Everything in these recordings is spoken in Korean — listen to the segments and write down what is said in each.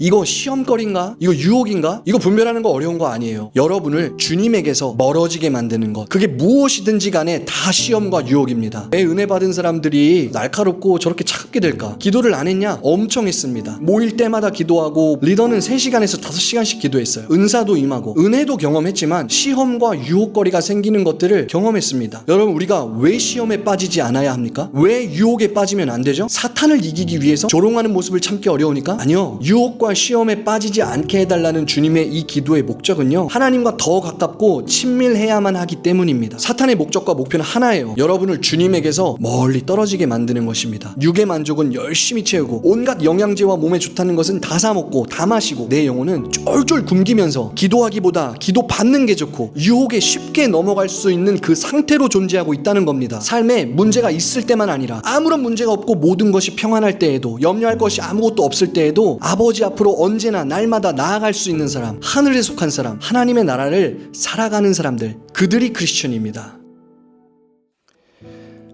이거 시험거리인가? 이거 유혹인가? 이거 분별하는 거 어려운 거 아니에요. 여러분을 주님에게서 멀어지게 만드는 것, 그게 무엇이든지 간에 다 시험과 유혹입니다. 왜 은혜 받은 사람들이 날카롭고 저렇게 차갑게 될까? 기도를 안 했냐? 엄청 했습니다. 모일 때마다 기도하고, 리더는 3시간에서 5시간씩 기도했어요. 은사도 임하고 은혜도 경험했지만 시험과 유혹거리가 생기는 것들을 경험했습니다. 여러분, 우리가 왜 시험에 빠지지 않아야 합니까? 왜 유혹에 빠지면 안 되죠? 사탄을 이기기 위해서 조롱하는 모습을 참기 어려우니까? 아니요. 유혹과 시험에 빠지지 않게 해달라는 주님의 이 기도의 목적은요, 하나님과 더 가깝고 친밀해야만 하기 때문입니다. 사탄의 목적과 목표는 하나예요. 여러분을 주님에게서 멀리 떨어지게 만드는 것입니다. 육의 만족은 열심히 채우고 온갖 영양제와 몸에 좋다는 것은 다 사먹고 다 마시고 내 영혼은 쫄쫄 굶기면서 기도하기보다 기도 받는 게 좋고 유혹에 쉽게 넘어갈 수 있는 그 상태로 존재하고 있다는 겁니다. 삶에 문제가 있을 때만 아니라 아무런 문제가 없고 모든 것이 평안할 때에도, 염려할 것이 아무것도 없을 때에도 아버지 앞으로 언제나 날마다 나아갈 수 있는 사람, 하늘에 속한 사람, 하나님의 나라를 살아가는 사람들, 그들이 크리스천입니다.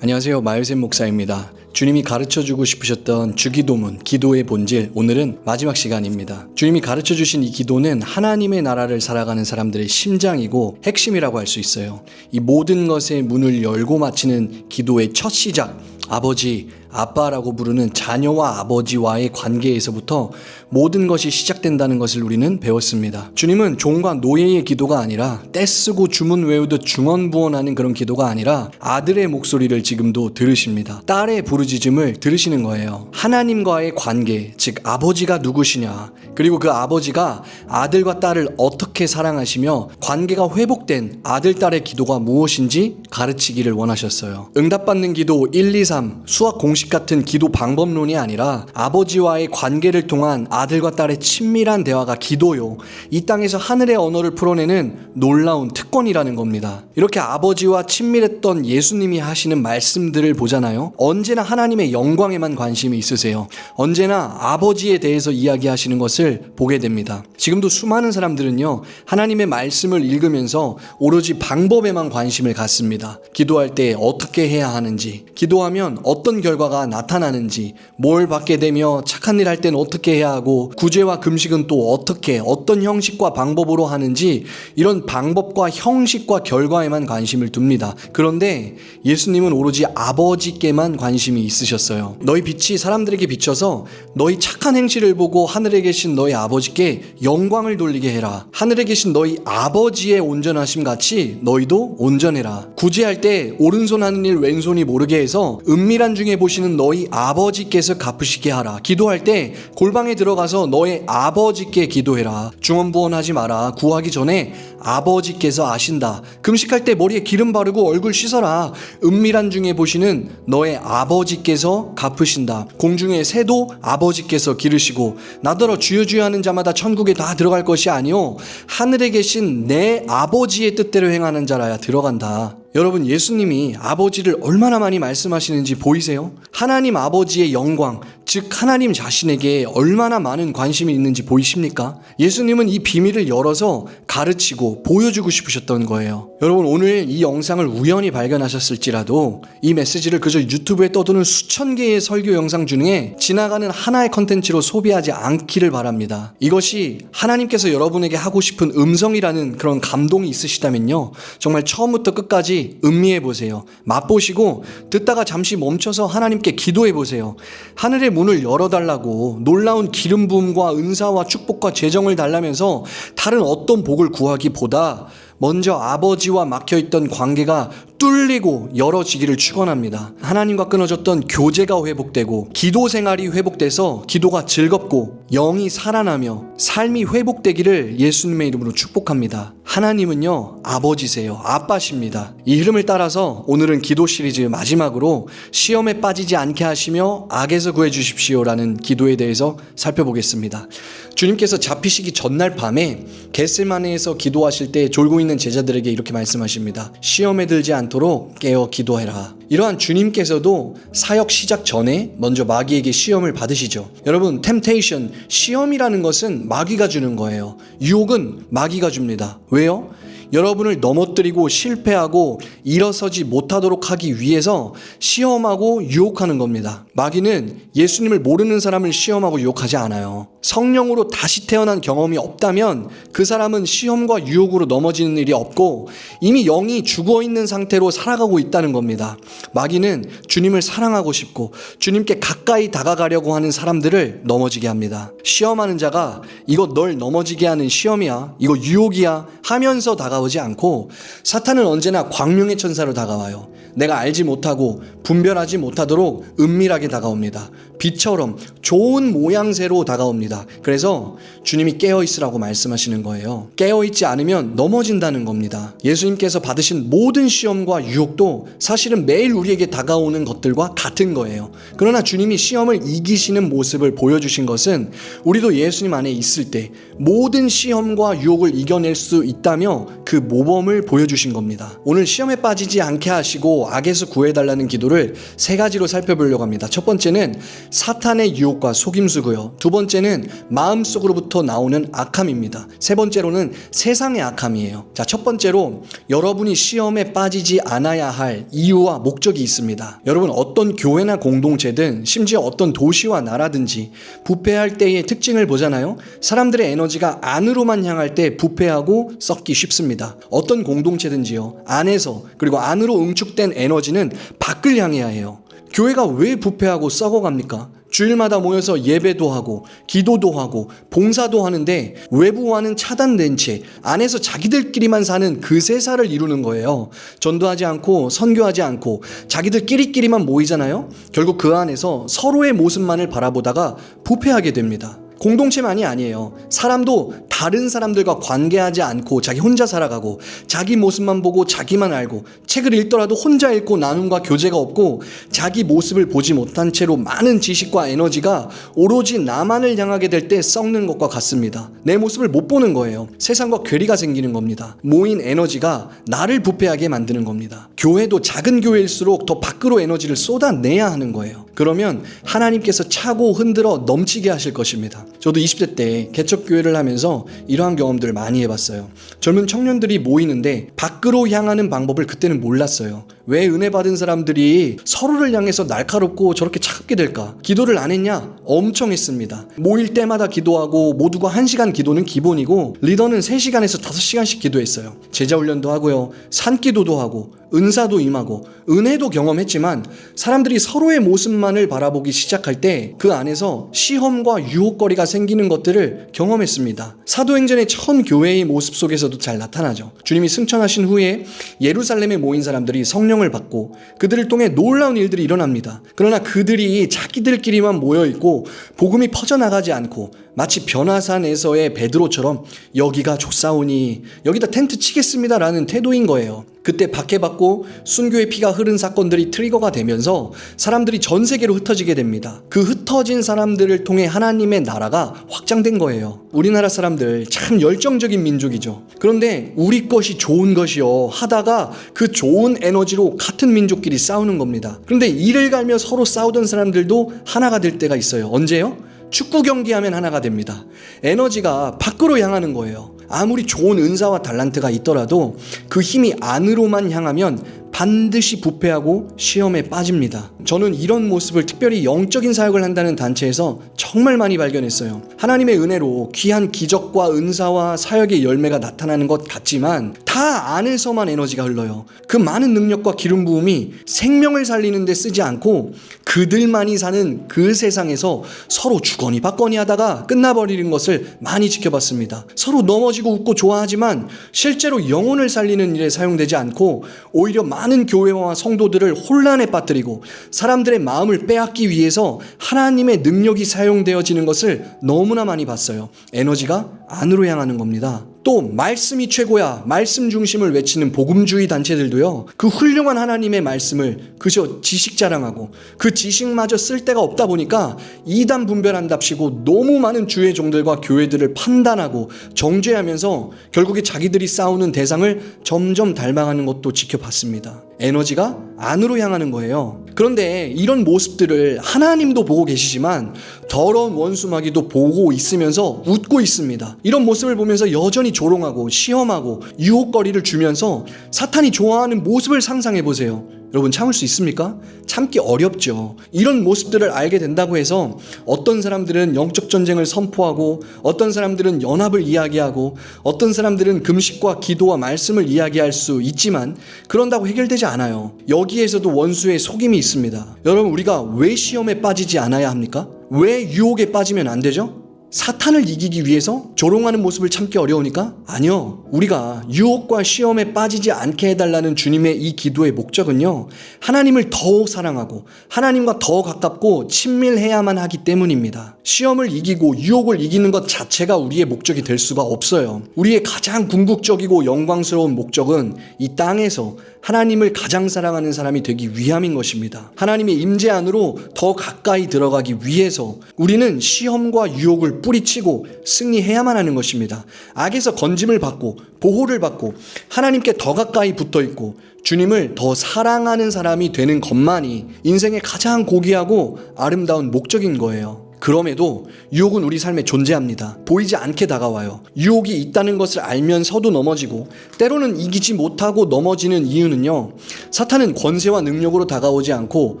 안녕하세요. 마일샘 목사입니다. 주님이 가르쳐주고 싶으셨던 주기도문, 기도의 본질, 오늘은 마지막 시간입니다. 주님이 가르쳐주신 이 기도는 하나님의 나라를 살아가는 사람들의 심장이고 핵심이라고 할 수 있어요. 이 모든 것의 문을 열고 마치는 기도의 첫 시작, 아버지, 아빠라고 부르는 자녀와 아버지와의 관계에서부터 모든 것이 시작된다는 것을 우리는 배웠습니다. 주님은 종과 노예의 기도가 아니라 떼쓰고 주문 외우듯 중언부언하는 그런 기도가 아니라 아들의 목소리를 지금도 들으십니다. 딸의 부르짖음을 들으시는 거예요. 하나님과의 관계, 즉 아버지가 누구시냐, 그리고 그 아버지가 아들과 딸을 어떻게 사랑하시며 관계가 회복된 아들, 딸의 기도가 무엇인지 가르치기를 원하셨어요. 응답받는 기도 1, 2, 3, 수학 공식 같은 기도 방법론이 아니라 아버지와의 관계를 통한 아들과 딸의 친밀한 대화가 기도요, 이 땅에서 하늘의 언어를 풀어내는 놀라운 특권이라는 겁니다. 이렇게 아버지와 친밀했던 예수님이 하시는 말씀들을 보잖아요. 언제나 하나님의 영광에만 관심이 있으세요. 언제나 아버지에 대해서 이야기하시는 것을 보게 됩니다. 지금도 수많은 사람들은요, 하나님의 말씀을 읽으면서 오로지 방법에만 관심을 갖습니다. 기도할 때 어떻게 해야 하는지, 기도하면 어떤 결과가 나타나는지, 뭘 받게 되며 착한 일 할 때는 어떻게 해야 하고, 구제와 금식은 또 어떻게, 어떤 형식과 방법으로 하는지, 이런 방법과 형식과 결과에만 관심을 둡니다. 그런데 예수님은 오로지 아버지께만 관심이 있으셨어요. 너희 빛이 사람들에게 비춰서 너희 착한 행실을 보고 하늘에 계신 너희 아버지께 영광을 돌리게 해라. 하늘에 계신 너희 아버지의 온전하심 같이 너희도 온전해라. 구제할 때 오른손 하는 일 왼손이 모르게 해서 은밀한 중에 보시는 너희 아버지께서 갚으시게 하라. 기도할 때 골방에 들어가서 너의 아버지께 기도해라. 중언부언하지 마라. 구하기 전에 아버지께서 아신다. 금식할 때 머리에 기름 바르고 얼굴 씻어라. 은밀한 중에 보시는 너의 아버지께서 갚으신다. 공중의 새도 아버지께서 기르시고 나더러 주여 주여 하는 자마다 천국에 다 들어갈 것이 아니요 하늘에 계신 내 아버지의 뜻대로 행하는 자라야 들어간다. 여러분, 예수님이 아버지를 얼마나 많이 말씀하시는지 보이세요? 하나님 아버지의 영광, 즉 하나님 자신에게 얼마나 많은 관심이 있는지 보이십니까? 예수님은 이 비밀을 열어서 가르치고 보여주고 싶으셨던 거예요. 여러분, 오늘 이 영상을 우연히 발견하셨을지라도 이 메시지를 그저 유튜브에 떠도는 수천 개의 설교 영상 중에 지나가는 하나의 컨텐츠로 소비하지 않기를 바랍니다. 이것이 하나님께서 여러분에게 하고 싶은 음성이라는 그런 감동이 있으시다면요, 정말 처음부터 끝까지 음미해 보세요. 맛보시고 듣다가 잠시 멈춰서 하나님께 기도해 보세요. 하늘의 문을 열어달라고 놀라운 기름 부음과 은사와 축복과 재정을 달라면서 다른 어떤 복을 구하기보다 먼저 아버지와 막혀있던 관계가 뚫리고 열어지기를 축원합니다. 하나님과 끊어졌던 교제가 회복되고 기도 생활이 회복돼서 기도가 즐겁고 영이 살아나며 삶이 회복되기를 예수님의 이름으로 축복합니다. 하나님은요, 아버지세요. 아빠십니다. 이 흐름을 따라서 오늘은 기도 시리즈 마지막으로 시험에 빠지지 않게 하시며 악에서 구해 주십시오라는 기도에 대해서 살펴보겠습니다. 주님께서 잡히시기 전날 밤에 겟세마네에서 기도하실 때 졸고 있는 제자들에게 이렇게 말씀하십니다. 시험에 들지 않도록 깨어 기도해라. 이러한 주님께서도 사역 시작 전에 먼저 마귀에게 시험을 받으시죠. 여러분, 템테이션, 시험이라는 것은 마귀가 주는 거예요. 유혹은 마귀가 줍니다. 왜요? 여러분을 넘어뜨리고 실패하고 일어서지 못하도록 하기 위해서 시험하고 유혹하는 겁니다. 마귀는 예수님을 모르는 사람을 시험하고 유혹하지 않아요. 성령으로 다시 태어난 경험이 없다면 그 사람은 시험과 유혹으로 넘어지는 일이 없고 이미 영이 죽어있는 상태로 살아가고 있다는 겁니다. 마귀는 주님을 사랑하고 싶고 주님께 가까이 다가가려고 하는 사람들을 넘어지게 합니다. 시험하는 자가 이거 널 넘어지게 하는 시험이야, 이거 유혹이야 하면서 다가오지 않고 사탄은 언제나 광명의 천사로 다가와요. 내가 알지 못하고 분별하지 못하도록 은밀하게 다가옵니다. 빛처럼 좋은 모양새로 다가옵니다. 그래서 주님이 깨어있으라고 말씀하시는 거예요. 깨어있지 않으면 넘어진다는 겁니다. 예수님께서 받으신 모든 시험과 유혹도 사실은 매일 우리에게 다가오는 것들과 같은 거예요. 그러나 주님이 시험을 이기시는 모습을 보여주신 것은 우리도 예수님 안에 있을 때 모든 시험과 유혹을 이겨낼 수 있다며 그 모범을 보여주신 겁니다. 오늘 시험에 빠지지 않게 하시고 악에서 구해달라는 기도를 3가지로 살펴보려고 합니다. 첫 번째는 사탄의 유혹과 속임수고요. 두 번째는 마음속으로부터 나오는 악함입니다. 세 번째로는 세상의 악함이에요. 자, 첫 번째로 여러분이 시험에 빠지지 않아야 할 이유와 목적이 있습니다. 여러분, 어떤 교회나 공동체든 심지어 어떤 도시와 나라든지 부패할 때의 특징을 보잖아요. 사람들의 에너지가 안으로만 향할 때 부패하고 썩기 쉽습니다. 어떤 공동체든지요, 안에서 그리고 안으로 응축된 에너지는 밖을 향해야 해요. 교회가 왜 부패하고 썩어갑니까? 주일마다 모여서 예배도 하고 기도도 하고 봉사도 하는데 외부와는 차단된 채 안에서 자기들끼리만 사는 그 세사를 이루는 거예요. 전도하지 않고 선교하지 않고 자기들끼리만 모이잖아요. 결국 그 안에서 서로의 모습만을 바라보다가 부패하게 됩니다. 공동체만이 아니에요. 사람도 다른 사람들과 관계하지 않고 자기 혼자 살아가고 자기 모습만 보고 자기만 알고 책을 읽더라도 혼자 읽고 나눔과 교제가 없고 자기 모습을 보지 못한 채로 많은 지식과 에너지가 오로지 나만을 향하게 될 때 썩는 것과 같습니다. 내 모습을 못 보는 거예요. 세상과 괴리가 생기는 겁니다. 모인 에너지가 나를 부패하게 만드는 겁니다. 교회도 작은 교회일수록 더 밖으로 에너지를 쏟아내야 하는 거예요. 그러면 하나님께서 차고 흔들어 넘치게 하실 것입니다. 저도 20대 때 개척교회를 하면서 이러한 경험들을 많이 해봤어요. 젊은 청년들이 모이는데 밖으로 향하는 방법을 그때는 몰랐어요. 왜 은혜 받은 사람들이 서로를 향해서 날카롭고 저렇게 차갑게 될까? 기도를 안 했냐? 엄청 했습니다. 모일 때마다 기도하고 모두가 1시간 기도는 기본이고 리더는 3시간에서 5시간씩 기도했어요. 제자훈련도 하고요. 산기도도 하고 은사도 임하고 은혜도 경험했지만 사람들이 서로의 모습만을 바라보기 시작할 때 그 안에서 시험과 유혹거리가 생기는 것들을 경험했습니다. 사도행전의 첫 교회의 모습 속에서도 잘 나타나죠. 주님이 승천하신 후에 예루살렘에 모인 사람들이 성령을 받고 그들을 통해 놀라운 일들이 일어납니다. 그러나 그들이 자기들끼리만 모여있고 복음이 퍼져나가지 않고 마치 변화산에서의 베드로처럼 여기가 좋사오니 여기다 텐트 치겠습니다라는 태도인 거예요. 그때 박해받고 순교의 피가 흐른 사건들이 트리거가 되면서 사람들이 전 세계로 흩어지게 됩니다. 그 흩어진 사람들을 통해 하나님의 나라가 확장된 거예요. 우리나라 사람들 참 열정적인 민족이죠. 그런데 우리 것이 좋은 것이요 하다가 그 좋은 에너지로 같은 민족끼리 싸우는 겁니다. 그런데 이를 갈며 서로 싸우던 사람들도 하나가 될 때가 있어요. 언제요? 축구 경기하면 하나가 됩니다. 에너지가 밖으로 향하는 거예요. 아무리 좋은 은사와 달란트가 있더라도 그 힘이 안으로만 향하면 반드시 부패하고 시험에 빠집니다. 저는 이런 모습을 특별히 영적인 사역을 한다는 단체에서 정말 많이 발견했어요. 하나님의 은혜로 귀한 기적과 은사와 사역의 열매가 나타나는 것 같지만 다 안에서만 에너지가 흘러요. 그 많은 능력과 기름 부음이 생명을 살리는 데 쓰지 않고 그들만이 사는 그 세상에서 서로 주거니 받거니 하다가 끝나버리는 것을 많이 지켜봤습니다. 서로 넘어지고 웃고 좋아하지만 실제로 영혼을 살리는 일에 사용되지 않고 오히려 많은 교회와 성도들을 혼란에 빠뜨리고 사람들의 마음을 빼앗기 위해서 하나님의 능력이 사용되어지는 것을 너무나 많이 봤어요. 에너지가 안으로 향하는 겁니다. 또 말씀이 최고야, 말씀 중심을 외치는 복음주의 단체들도요, 그 훌륭한 하나님의 말씀을 그저 지식 자랑하고 그 지식마저 쓸 데가 없다 보니까 이단 분별한답시고 너무 많은 주의 종들과 교회들을 판단하고 정죄하면서 결국에 자기들이 싸우는 대상을 점점 닮아가는 것도 지켜봤습니다. 에너지가 안으로 향하는 거예요. 그런데 이런 모습들을 하나님도 보고 계시지만 더러운 원수 마귀도 보고 있으면서 웃고 있습니다. 이런 모습을 보면서 여전히 조롱하고 시험하고 유혹거리를 주면서 사탄이 좋아하는 모습을 상상해 보세요. 여러분 참을 수 있습니까? 참기 어렵죠. 이런 모습들을 알게 된다고 해서 어떤 사람들은 영적 전쟁을 선포하고 어떤 사람들은 연합을 이야기하고 어떤 사람들은 금식과 기도와 말씀을 이야기할 수 있지만 그런다고 해결되지 않아요. 여기에서도 원수의 속임이 있습니다. 여러분 우리가 왜 시험에 빠지지 않아야 합니까? 왜 유혹에 빠지면 안 되죠? 사탄을 이기기 위해서 조롱하는 모습을 참기 어려우니까? 아니요. 우리가 유혹과 시험에 빠지지 않게 해달라는 주님의 이 기도의 목적은요, 하나님을 더욱 사랑하고 하나님과 더 가깝고 친밀해야만 하기 때문입니다. 시험을 이기고 유혹을 이기는 것 자체가 우리의 목적이 될 수가 없어요. 우리의 가장 궁극적이고 영광스러운 목적은 이 땅에서 하나님을 가장 사랑하는 사람이 되기 위함인 것입니다. 하나님의 임재 안으로 더 가까이 들어가기 위해서 우리는 시험과 유혹을 뿌리치고 승리해야만 하는 것입니다. 악에서 건짐을 받고 보호를 받고 하나님께 더 가까이 붙어있고 주님을 더 사랑하는 사람이 되는 것만이 인생의 가장 고귀하고 아름다운 목적인 거예요. 그럼에도 유혹은 우리 삶에 존재합니다. 보이지 않게 다가와요. 유혹이 있다는 것을 알면서도 넘어지고 때로는 이기지 못하고 넘어지는 이유는요, 사탄은 권세와 능력으로 다가오지 않고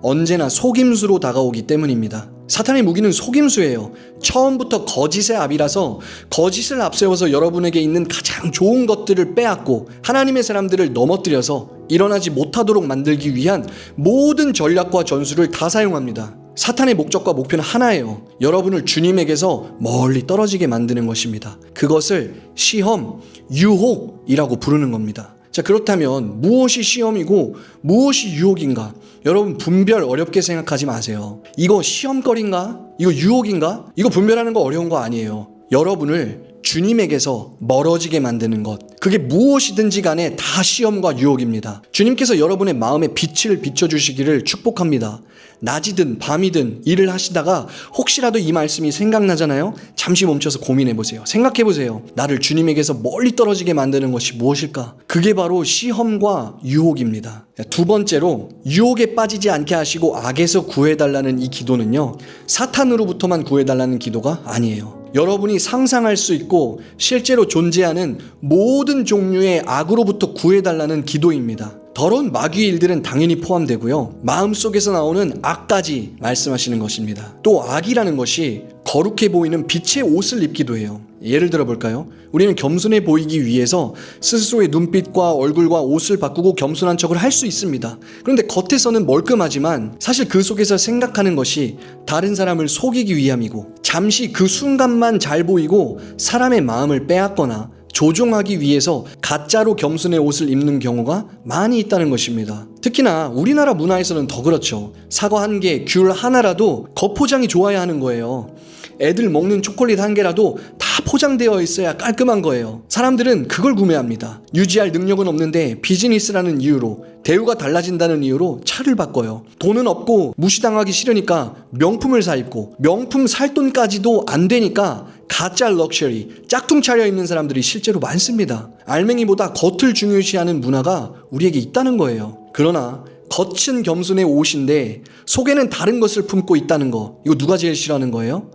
언제나 속임수로 다가오기 때문입니다. 사탄의 무기는 속임수예요. 처음부터 거짓의 압이라서 거짓을 앞세워서 여러분에게 있는 가장 좋은 것들을 빼앗고 하나님의 사람들을 넘어뜨려서 일어나지 못하도록 만들기 위한 모든 전략과 전술을 다 사용합니다. 사탄의 목적과 목표는 하나예요. 여러분을 주님에게서 멀리 떨어지게 만드는 것입니다. 그것을 시험, 유혹이라고 부르는 겁니다. 자, 그렇다면 무엇이 시험이고 무엇이 유혹인가? 여러분 분별 어렵게 생각하지 마세요. 이거 시험거리인가? 이거 유혹인가? 이거 분별하는 거 어려운 거 아니에요. 여러분을 주님에게서 멀어지게 만드는 것, 그게 무엇이든지 간에 다 시험과 유혹입니다. 주님께서 여러분의 마음에 빛을 비춰주시기를 축복합니다. 낮이든 밤이든 일을 하시다가 혹시라도 이 말씀이 생각나잖아요. 잠시 멈춰서 고민해보세요. 생각해보세요. 나를 주님에게서 멀리 떨어지게 만드는 것이 무엇일까? 그게 바로 시험과 유혹입니다. 두 번째로 유혹에 빠지지 않게 하시고 악에서 구해달라는 이 기도는요, 사탄으로부터만 구해달라는 기도가 아니에요. 여러분이 상상할 수 있고 실제로 존재하는 모든 종류의 악으로부터 구해달라는 기도입니다. 더러운 마귀의 일들은 당연히 포함되고요, 마음속에서 나오는 악까지 말씀하시는 것입니다. 또 악이라는 것이 거룩해 보이는 빛의 옷을 입기도 해요. 예를 들어 볼까요? 우리는 겸손해 보이기 위해서 스스로의 눈빛과 얼굴과 옷을 바꾸고 겸손한 척을 할 수 있습니다. 그런데 겉에서는 멀끔하지만 사실 그 속에서 생각하는 것이 다른 사람을 속이기 위함이고, 잠시 그 순간만 잘 보이고 사람의 마음을 빼앗거나 조종하기 위해서 가짜로 겸손의 옷을 입는 경우가 많이 있다는 것입니다. 특히나 우리나라 문화에서는 더 그렇죠. 사과 한 개, 귤 하나라도 겉포장이 좋아야 하는 거예요. 애들 먹는 초콜릿 한 개라도 다 포장되어 있어야 깔끔한 거예요. 사람들은 그걸 구매합니다. 유지할 능력은 없는데 비즈니스라는 이유로, 대우가 달라진다는 이유로 차를 바꿔요. 돈은 없고 무시당하기 싫으니까 명품을 사 입고, 명품 살 돈까지도 안 되니까 가짜 럭셔리, 짝퉁 차려입는 사람들이 실제로 많습니다. 알맹이보다 겉을 중요시하는 문화가 우리에게 있다는 거예요. 그러나 겉은 겸손의 옷인데 속에는 다른 것을 품고 있다는 거, 이거 누가 제일 싫어하는 거예요?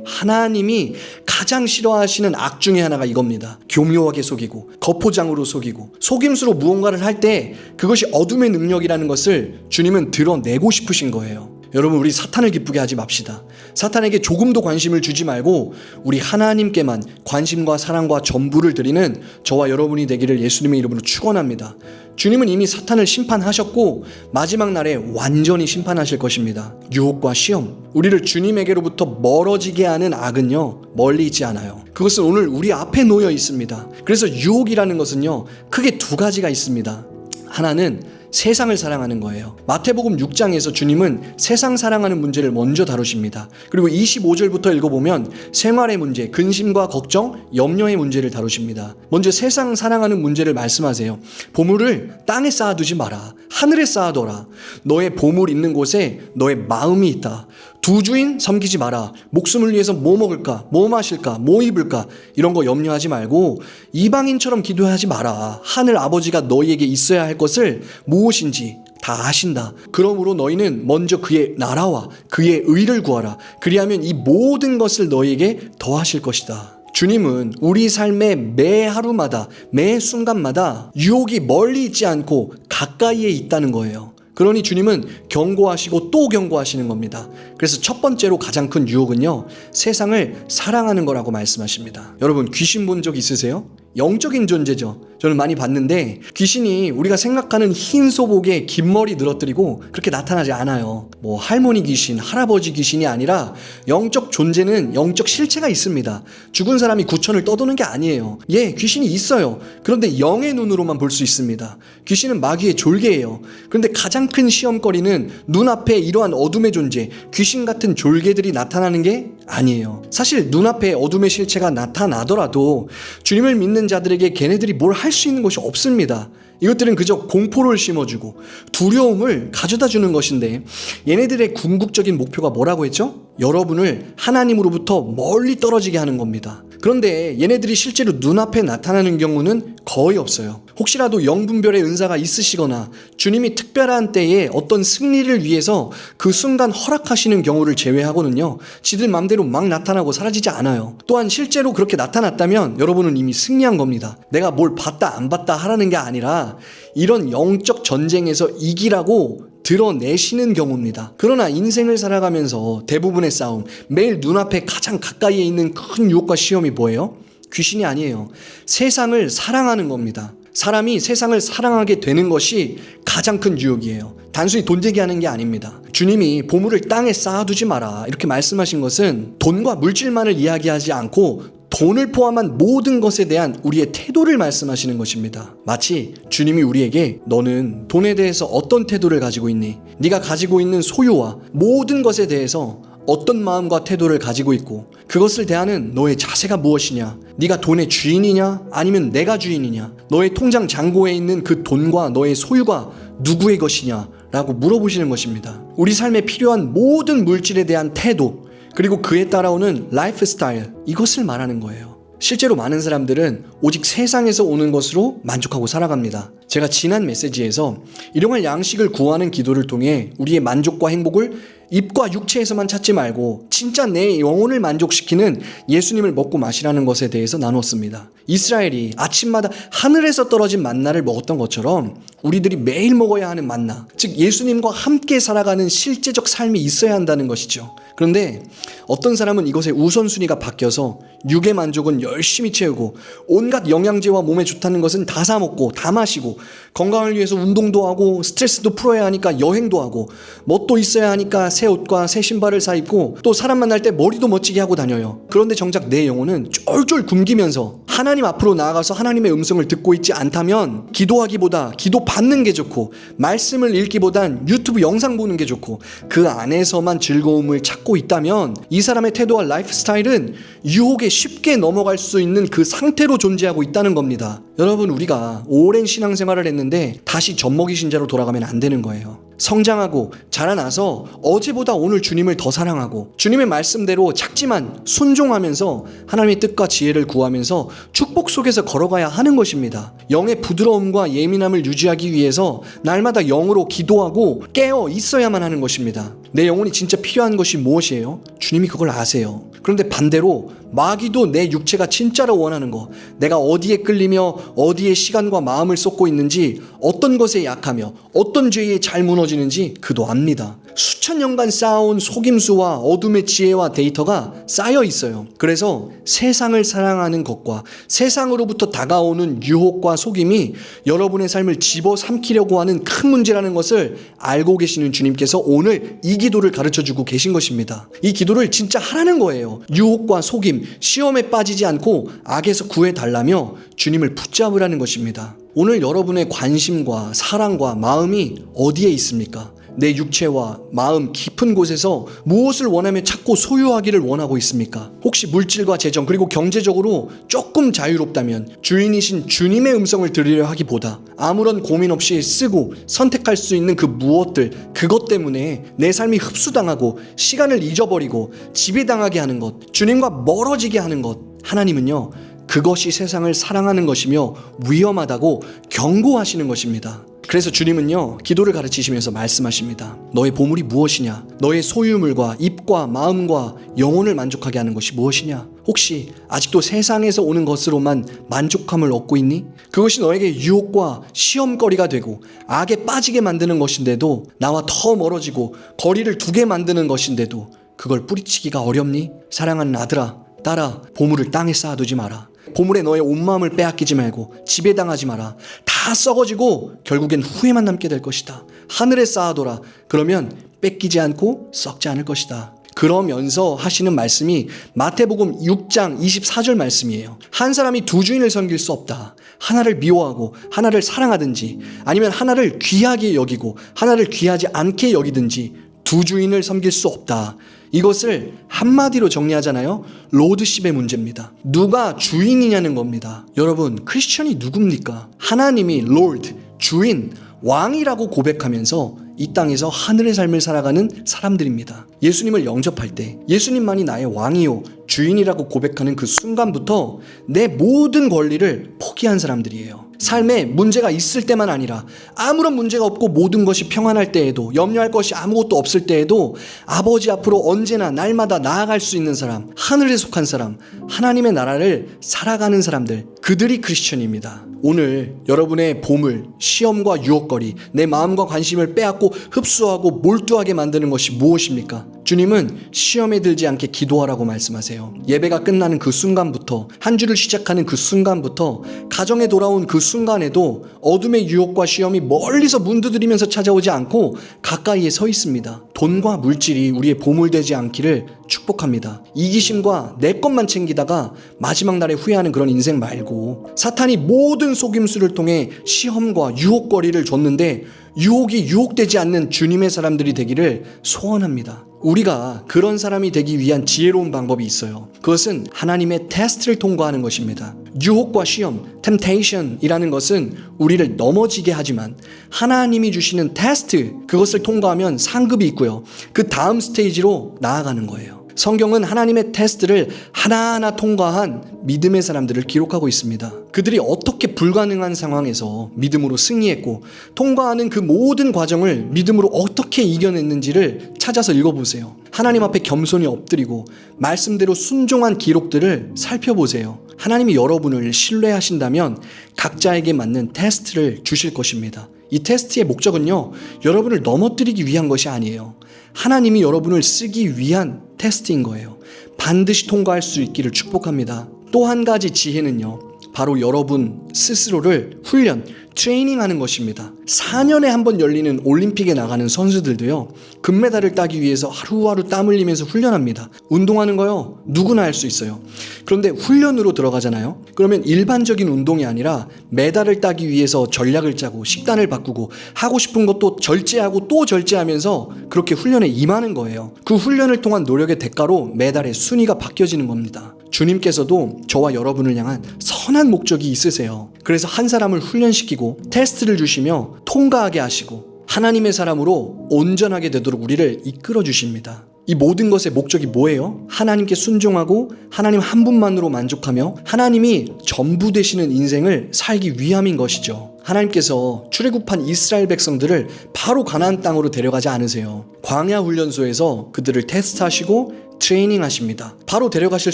하나님이 가장 싫어하시는 악 중에 하나가 이겁니다. 교묘하게 속이고 겉포장으로 속이고 속임수로 무언가를 할 때 그것이 어둠의 능력이라는 것을 주님은 드러내고 싶으신 거예요. 여러분, 우리 사탄을 기쁘게 하지 맙시다. 사탄에게 조금도 관심을 주지 말고 우리 하나님께만 관심과 사랑과 전부를 드리는 저와 여러분이 되기를 예수님의 이름으로 축원합니다. 주님은 이미 사탄을 심판하셨고 마지막 날에 완전히 심판하실 것입니다. 유혹과 시험, 우리를 주님에게로부터 멀어지게 하는 악은요, 멀리 있지 않아요. 그것은 오늘 우리 앞에 놓여 있습니다. 그래서 유혹이라는 것은요, 크게 두 가지가 있습니다. 하나는 세상을 사랑하는 거예요. 마태복음 6장에서 주님은 세상 사랑하는 문제를 먼저 다루십니다. 그리고 25절부터 읽어보면 생활의 문제, 근심과 걱정, 염려의 문제를 다루십니다. 먼저 세상 사랑하는 문제를 말씀하세요. 보물을 땅에 쌓아두지 마라. 하늘에 쌓아둬라. 너의 보물 있는 곳에 너의 마음이 있다. 두 주인 섬기지 마라. 목숨을 위해서 뭐 먹을까, 뭐 마실까, 뭐 입을까, 이런 거 염려하지 말고 이방인처럼 기도하지 마라. 하늘 아버지가 너희에게 있어야 할 것을 무엇인지 다 아신다. 그러므로 너희는 먼저 그의 나라와 그의 의를 구하라. 그리하면 이 모든 것을 너희에게 더하실 것이다. 주님은 우리 삶의 매 하루마다, 매 순간마다 유혹이 멀리 있지 않고 가까이에 있다는 거예요. 그러니 주님은 경고하시고 또 경고하시는 겁니다. 그래서 첫 번째로 가장 큰 유혹은요, 세상을 사랑하는 거라고 말씀하십니다. 여러분, 귀신 본 적 있으세요? 영적인 존재죠. 저는 많이 봤는데 귀신이 우리가 생각하는 흰 소복에 긴 머리 늘어뜨리고 그렇게 나타나지 않아요. 뭐 할머니 귀신, 할아버지 귀신이 아니라 영적 존재는 영적 실체가 있습니다. 죽은 사람이 구천을 떠도는 게 아니에요. 예, 귀신이 있어요. 그런데 영의 눈으로만 볼 수 있습니다. 귀신은 마귀의 졸개예요. 그런데 가장 큰 시험거리는 눈앞에 이러한 어둠의 존재, 귀신 같은 졸개들이 나타나는 게 아니에요. 사실 눈앞에 어둠의 실체가 나타나더라도 주님을 믿는 자들에게 걔네들이 뭘 할 수 있는 것이 없습니다. 이것들은 그저 공포를 심어주고 두려움을 가져다주는 것인데, 얘네들의 궁극적인 목표가 뭐라고 했죠? 여러분을 하나님으로부터 멀리 떨어지게 하는 겁니다. 그런데 얘네들이 실제로 눈앞에 나타나는 경우는 거의 없어요. 혹시라도 영분별의 은사가 있으시거나 주님이 특별한 때에 어떤 승리를 위해서 그 순간 허락하시는 경우를 제외하고는요, 지들 맘대로 막 나타나고 사라지지 않아요. 또한 실제로 그렇게 나타났다면 여러분은 이미 승리한 겁니다. 내가 뭘 봤다 안 봤다 하라는 게 아니라 이런 영적 전쟁에서 이기라고 드러내시는 경우입니다. 그러나 인생을 살아가면서 대부분의 싸움, 매일 눈앞에 가장 가까이에 있는 큰 유혹과 시험이 뭐예요? 귀신이 아니에요. 세상을 사랑하는 겁니다. 사람이 세상을 사랑하게 되는 것이 가장 큰 유혹이에요. 단순히 돈 되게 하는 게 아닙니다. 주님이 보물을 땅에 쌓아두지 마라 이렇게 말씀하신 것은 돈과 물질만을 이야기하지 않고 돈을 포함한 모든 것에 대한 우리의 태도를 말씀하시는 것입니다. 마치 주님이 우리에게 너는 돈에 대해서 어떤 태도를 가지고 있니? 네가 가지고 있는 소유와 모든 것에 대해서 어떤 마음과 태도를 가지고 있고 그것을 대하는 너의 자세가 무엇이냐? 네가 돈의 주인이냐? 아니면 내가 주인이냐? 너의 통장 잔고에 있는 그 돈과 너의 소유가 누구의 것이냐? 라고 물어보시는 것입니다. 우리 삶에 필요한 모든 물질에 대한 태도, 그리고 그에 따라오는 라이프 스타일, 이것을 말하는 거예요. 실제로 많은 사람들은 오직 세상에서 오는 것으로 만족하고 살아갑니다. 제가 지난 메시지에서 일용할 양식을 구하는 기도를 통해 우리의 만족과 행복을 입과 육체에서만 찾지 말고 진짜 내 영혼을 만족시키는 예수님을 먹고 마시라는 것에 대해서 나눴습니다. 이스라엘이 아침마다 하늘에서 떨어진 만나를 먹었던 것처럼 우리들이 매일 먹어야 하는 만나, 즉 예수님과 함께 살아가는 실제적 삶이 있어야 한다는 것이죠. 그런데 어떤 사람은 이것의 우선순위가 바뀌어서 육의 만족은 열심히 채우고 온갖 영양제와 몸에 좋다는 것은 다 사 먹고 다 마시고 건강을 위해서 운동도 하고 스트레스도 풀어야 하니까 여행도 하고 멋도 있어야 하니까 새 옷과 새 신발을 사 입고 또 사람 만날 때 머리도 멋지게 하고 다녀요. 그런데 정작 내 영혼은 쫄쫄 굶기면서 하나님 앞으로 나아가서 하나님의 음성을 듣고 있지 않다면 기도하기보다 기도 받는 게 좋고 말씀을 읽기보단 유튜브 영상 보는 게 좋고 그 안에서만 즐거움을 찾고 있다면 이 사람의 태도와 라이프 스타일은 유혹에 쉽게 넘어갈 수 있는 그 상태로 존재하고 있다는 겁니다. 여러분, 우리가 오랜 신앙생활을 했는데 다시 젖먹이 신자로 돌아가면 안 되는 거예요. 성장하고 자라나서 어제보다 오늘 주님을 더 사랑하고 주님의 말씀대로 작지만 순종하면서 하나님의 뜻과 지혜를 구하면서 축복 속에서 걸어가야 하는 것입니다. 영의 부드러움과 예민함을 유지하기 위해서 날마다 영으로 기도하고 깨어 있어야만 하는 것입니다. 내 영혼이 진짜 필요한 것이 무엇이에요? 주님이 그걸 아세요. 그런데 반대로 마귀도 내 육체가 진짜로 원하는 것, 내가 어디에 끌리며 어디에 시간과 마음을 쏟고 있는지, 어떤 것에 약하며 어떤 죄에 잘 무너지는지 그도 압니다. 수천 년간 쌓아온 속임수와 어둠의 지혜와 데이터가 쌓여 있어요. 그래서 세상을 사랑하는 것과 세상으로부터 다가오는 유혹과 속임이 여러분의 삶을 집어삼키려고 하는 큰 문제라는 것을 알고 계시는 주님께서 오늘 이 기도를 가르쳐주고 계신 것입니다. 이 기도를 진짜 하라는 거예요. 유혹과 속임, 시험에 빠지지 않고 악에서 구해달라며 주님을 붙잡으라는 것입니다. 오늘 여러분의 관심과 사랑과 마음이 어디에 있습니까? 내 육체와 마음 깊은 곳에서 무엇을 원하며 찾고 소유하기를 원하고 있습니까? 혹시 물질과 재정 그리고 경제적으로 조금 자유롭다면 주인이신 주님의 음성을 들으려 하기보다 아무런 고민 없이 쓰고 선택할 수 있는 그 무엇들, 그것 때문에 내 삶이 흡수당하고 시간을 잊어버리고 지배당하게 하는 것, 주님과 멀어지게 하는 것, 하나님은요, 그것이 세상을 사랑하는 것이며 위험하다고 경고하시는 것입니다. 그래서 주님은요, 기도를 가르치시면서 말씀하십니다. 너의 보물이 무엇이냐? 너의 소유물과 입과 마음과 영혼을 만족하게 하는 것이 무엇이냐? 혹시 아직도 세상에서 오는 것으로만 만족함을 얻고 있니? 그것이 너에게 유혹과 시험거리가 되고 악에 빠지게 만드는 것인데도, 나와 더 멀어지고 거리를 두게 만드는 것인데도 그걸 뿌리치기가 어렵니? 사랑하는 아들아, 딸아, 보물을 땅에 쌓아두지 마라. 보물에 너의 온 마음을 빼앗기지 말고 지배당하지 마라. 다 썩어지고 결국엔 후회만 남게 될 것이다. 하늘에 쌓아둬라. 그러면 뺏기지 않고 썩지 않을 것이다. 그러면서 하시는 말씀이 마태복음 6장 24절 말씀이에요. 한 사람이 두 주인을 섬길 수 없다. 하나를 미워하고 하나를 사랑하든지, 아니면 하나를 귀하게 여기고 하나를 귀하지 않게 여기든지 두 주인을 섬길 수 없다. 이것을 한마디로 정리하잖아요. 로드십의 문제입니다. 누가 주인이냐는 겁니다. 여러분, 크리스천이 누굽니까? 하나님이 롤드, 주인, 왕이라고 고백하면서 이 땅에서 하늘의 삶을 살아가는 사람들입니다. 예수님을 영접할 때 예수님만이 나의 왕이요 주인이라고 고백하는 그 순간부터 내 모든 권리를 포기한 사람들이에요. 삶에 문제가 있을 때만 아니라 아무런 문제가 없고 모든 것이 평안할 때에도, 염려할 것이 아무것도 없을 때에도 아버지 앞으로 언제나 날마다 나아갈 수 있는 사람, 하늘에 속한 사람, 하나님의 나라를 살아가는 사람들, 그들이 크리스천입니다. 오늘 여러분의 보물, 시험과 유혹거리, 내 마음과 관심을 빼앗고 흡수하고 몰두하게 만드는 것이 무엇입니까? 주님은 시험에 들지 않게 기도하라고 말씀하세요. 예배가 끝나는 그 순간부터, 한 주를 시작하는 그 순간부터, 가정에 돌아온 그 순간에도 어둠의 유혹과 시험이 멀리서 문 두드리면서 찾아오지 않고 가까이에 서 있습니다. 돈과 물질이 우리의 보물 되지 않기를 축복합니다. 이기심과 내 것만 챙기다가 마지막 날에 후회하는 그런 인생 말고, 사탄이 모든 속임수를 통해 시험과 유혹거리를 줬는데 유혹이 유혹되지 않는 주님의 사람들이 되기를 소원합니다. 우리가 그런 사람이 되기 위한 지혜로운 방법이 있어요. 그것은 하나님의 테스트를 통과하는 것입니다. 유혹과 시험, temptation이라는 것은 우리를 넘어지게 하지만 하나님이 주시는 테스트, 그것을 통과하면 상급이 있고요. 그 다음 스테이지로 나아가는 거예요. 성경은 하나님의 테스트를 하나하나 통과한 믿음의 사람들을 기록하고 있습니다. 그들이 어떻게 불가능한 상황에서 믿음으로 승리했고, 통과하는 그 모든 과정을 믿음으로 어떻게 이겨냈는지를 찾아서 읽어보세요. 하나님 앞에 겸손히 엎드리고 말씀대로 순종한 기록들을 살펴보세요. 하나님이 여러분을 신뢰하신다면 각자에게 맞는 테스트를 주실 것입니다. 이 테스트의 목적은요, 여러분을 넘어뜨리기 위한 것이 아니에요. 하나님이 여러분을 쓰기 위한 테스트인 거예요. 반드시 통과할 수 있기를 축복합니다. 또 한 가지 지혜는요, 바로 여러분 스스로를 훈련, 트레이닝하는 것입니다. 4년에 한 번 열리는 올림픽에 나가는 선수들도요, 금메달을 따기 위해서 하루하루 땀 흘리면서 훈련합니다. 운동하는 거요, 누구나 할 수 있어요. 그런데 훈련으로 들어가잖아요. 그러면 일반적인 운동이 아니라 메달을 따기 위해서 전략을 짜고 식단을 바꾸고 하고 싶은 것도 절제하고 또 절제하면서 그렇게 훈련에 임하는 거예요. 그 훈련을 통한 노력의 대가로 메달의 순위가 바뀌어지는 겁니다. 주님께서도 저와 여러분을 향한 선한 목적이 있으세요. 그래서 한 사람을 훈련시키고 테스트를 주시며 통과하게 하시고 하나님의 사람으로 온전하게 되도록 우리를 이끌어 주십니다. 이 모든 것의 목적이 뭐예요? 하나님께 순종하고 하나님 한 분만으로 만족하며 하나님이 전부 되시는 인생을 살기 위함인 것이죠. 하나님께서 출애굽한 이스라엘 백성들을 바로 가나안 땅으로 데려가지 않으세요. 광야 훈련소에서 그들을 테스트하시고 트레이닝 하십니다. 바로 데려가실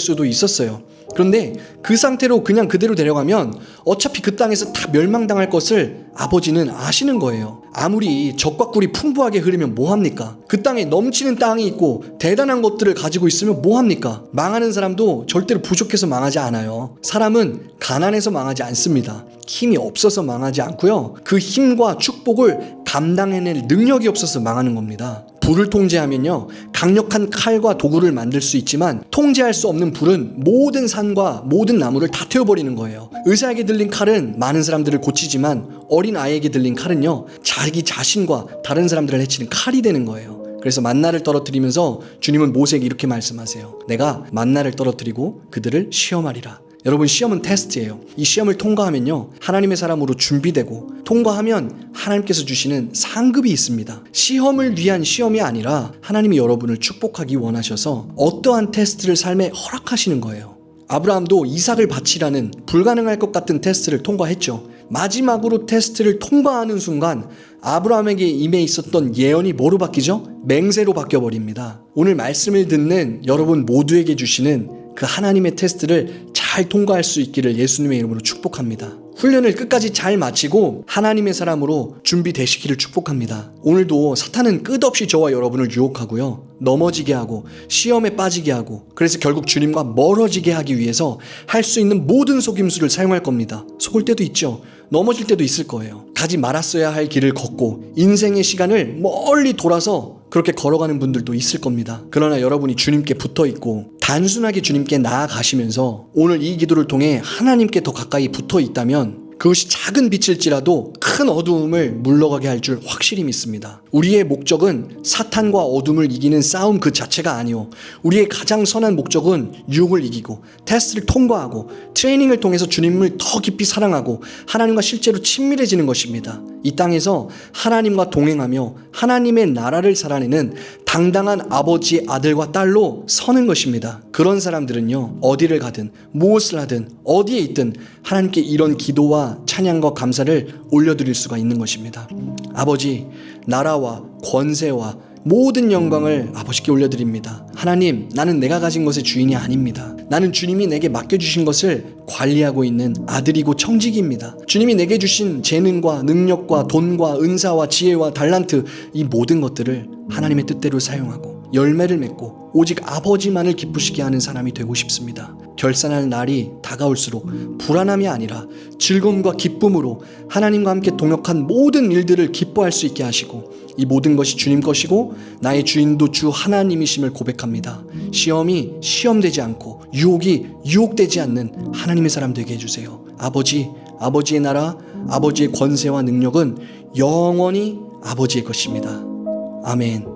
수도 있었어요. 그런데 그 상태로 그냥 그대로 데려가면 어차피 그 땅에서 다 멸망당할 것을 아버지는 아시는 거예요. 아무리 적과 꿀이 풍부하게 흐르면 뭐합니까? 그 땅에 넘치는 땅이 있고 대단한 것들을 가지고 있으면 뭐합니까? 망하는 사람도 절대로 부족해서 망하지 않아요. 사람은 가난해서 망하지 않습니다. 힘이 없어서 망하지 않고요, 그 힘과 축복을 감당해낼 능력이 없어서 망하는 겁니다. 불을 통제하면요, 강력한 칼과 도구를 만들 수 있지만 통제할 수 없는 불은 모든 산과 모든 나무를 다 태워버리는 거예요. 의사에게 들린 칼은 많은 사람들을 고치지만 어린 아이에게 들린 칼은요, 자기 자신과 다른 사람들을 해치는 칼이 되는 거예요. 그래서 만나를 떨어뜨리면서 주님은 모세에게 이렇게 말씀하세요. 내가 만나를 떨어뜨리고 그들을 시험하리라. 여러분, 시험은 테스트예요. 이 시험을 통과하면요, 하나님의 사람으로 준비되고, 통과하면 하나님께서 주시는 상급이 있습니다. 시험을 위한 시험이 아니라 하나님이 여러분을 축복하기 원하셔서 어떠한 테스트를 삶에 허락하시는 거예요. 아브라함도 이삭을 바치라는 불가능할 것 같은 테스트를 통과했죠. 마지막으로 테스트를 통과하는 순간 아브라함에게 임해 있었던 예언이 뭐로 바뀌죠? 맹세로 바뀌어버립니다. 오늘 말씀을 듣는 여러분 모두에게 주시는 그 하나님의 테스트를 잘 통과할 수 있기를 예수님의 이름으로 축복합니다. 훈련을 끝까지 잘 마치고 하나님의 사람으로 준비되시기를 축복합니다. 오늘도 사탄은 끝없이 저와 여러분을 유혹하고요. 넘어지게 하고 시험에 빠지게 하고 그래서 결국 주님과 멀어지게 하기 위해서 할 수 있는 모든 속임수를 사용할 겁니다. 속을 때도 있죠. 넘어질 때도 있을 거예요. 가지 말았어야 할 길을 걷고 인생의 시간을 멀리 돌아서 그렇게 걸어가는 분들도 있을 겁니다. 그러나 여러분이 주님께 붙어 있고 단순하게 주님께 나아가시면서 오늘 이 기도를 통해 하나님께 더 가까이 붙어 있다면 그것이 작은 빛일지라도 큰 어두움을 물러가게 할 줄 확실히 믿습니다. 우리의 목적은 사탄과 어둠을 이기는 싸움 그 자체가 아니요, 우리의 가장 선한 목적은 유혹을 이기고 테스트를 통과하고 트레이닝을 통해서 주님을 더 깊이 사랑하고 하나님과 실제로 친밀해지는 것입니다. 이 땅에서 하나님과 동행하며 하나님의 나라를 살아내는 당당한 아버지의 아들과 딸로 서는 것입니다. 그런 사람들은요, 어디를 가든 무엇을 하든 어디에 있든 하나님께 이런 기도와 찬양과 감사를 올려드릴 수가 있는 것입니다. 아버지, 나라와 권세와 모든 영광을 아버지께 올려드립니다. 하나님, 나는 내가 가진 것의 주인이 아닙니다. 나는 주님이 내게 맡겨주신 것을 관리하고 있는 아들이고 청지기입니다. 주님이 내게 주신 재능과 능력과 돈과 은사와 지혜와 달란트, 이 모든 것들을 하나님의 뜻대로 사용하고 열매를 맺고 오직 아버지만을 기쁘시게 하는 사람이 되고 싶습니다. 결산할 날이 다가올수록 불안함이 아니라 즐거움과 기쁨으로 하나님과 함께 동역한 모든 일들을 기뻐할 수 있게 하시고 이 모든 것이 주님 것이고 나의 주인도 주 하나님이심을 고백합니다. 시험이 시험되지 않고 유혹이 유혹되지 않는 하나님의 사람 되게 해주세요. 아버지, 아버지의 나라, 아버지의 권세와 능력은 영원히 아버지의 것입니다. 아멘.